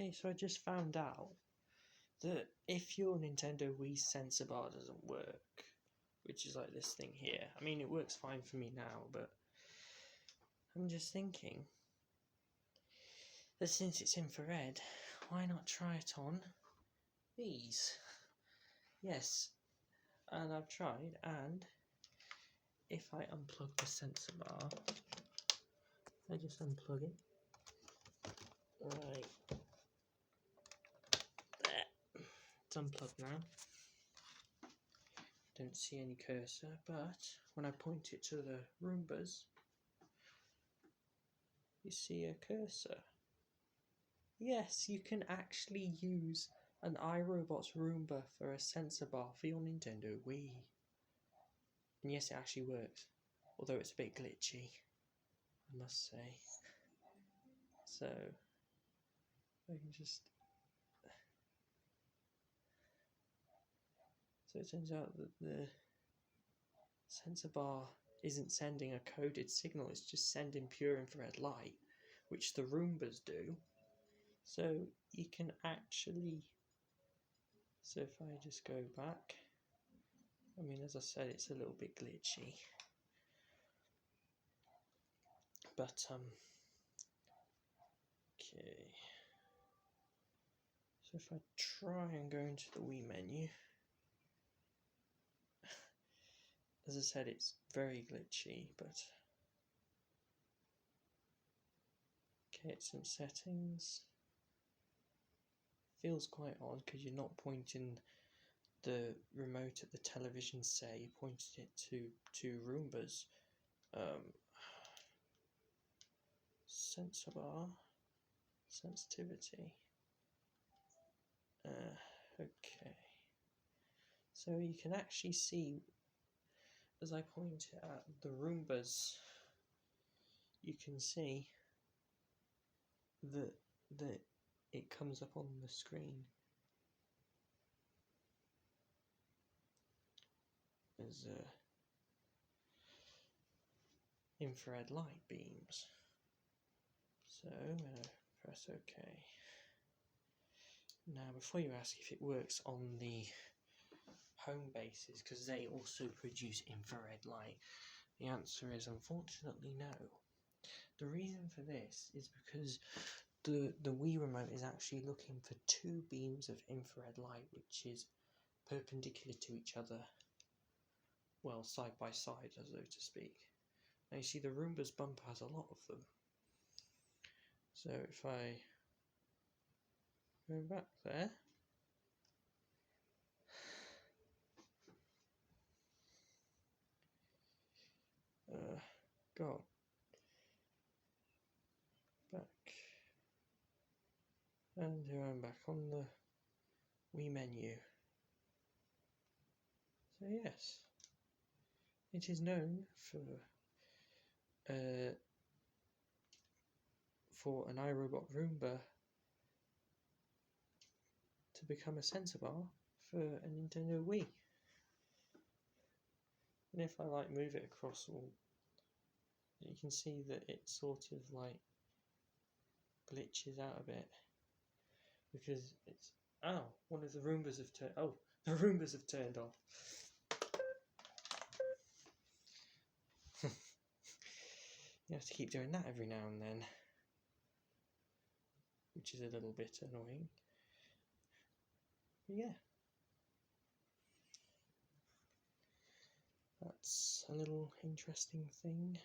Okay, so I just found out that if your Nintendo Wii sensor bar doesn't work, which is like this thing here, I mean it works fine for me now, but I'm just thinking that since it's infrared, why not try it on these? Yes, and I've tried, and if I unplug the sensor bar, I just unplug it, right, there, it's unplugged now. Don't see any cursor, but when I point it to the Roombas, you see a cursor. Yes, you can actually use an iRobot's Roomba for a sensor bar for your Nintendo Wii. And yes, it actually works, although it's a bit glitchy, I must say. So, I can just... So it turns out that the sensor bar isn't sending a coded signal, it's just sending pure infrared light, which the Roombas do. So you can actually... So if I just go back, I mean, as I said, it's a little bit glitchy. But, okay. So if I try and go into the Wii menu, as I said, it's very glitchy, but okay, it's some settings. Feels quite odd because you're not pointing the remote at the television, say, you pointed it to Roombas. Sensor bar, sensitivity. Okay. So you can actually see, as I point it at the Roombas, you can see that it comes up on the screen as infrared light beams. So I'm going to press OK. Now, before you ask if it works on the home bases, because they also produce infrared light, the answer is unfortunately no. The reason for this is because the Wii remote is actually looking for two beams of infrared light which is perpendicular to each other, well, side by side, so to speak. Now you see the Roomba's bumper has a lot of them. So if I go back there, go back, and here I'm back on the Wii menu. So yes, it is known for an iRobot Roomba to become a sensor bar for a Nintendo Wii. And if I like move it across all, you can see that it sort of like glitches out a bit because it's one of the Roombas have turned the Roombas have turned off. You have to keep doing that every now and then, which is a little bit annoying. But yeah, that's a little interesting thing.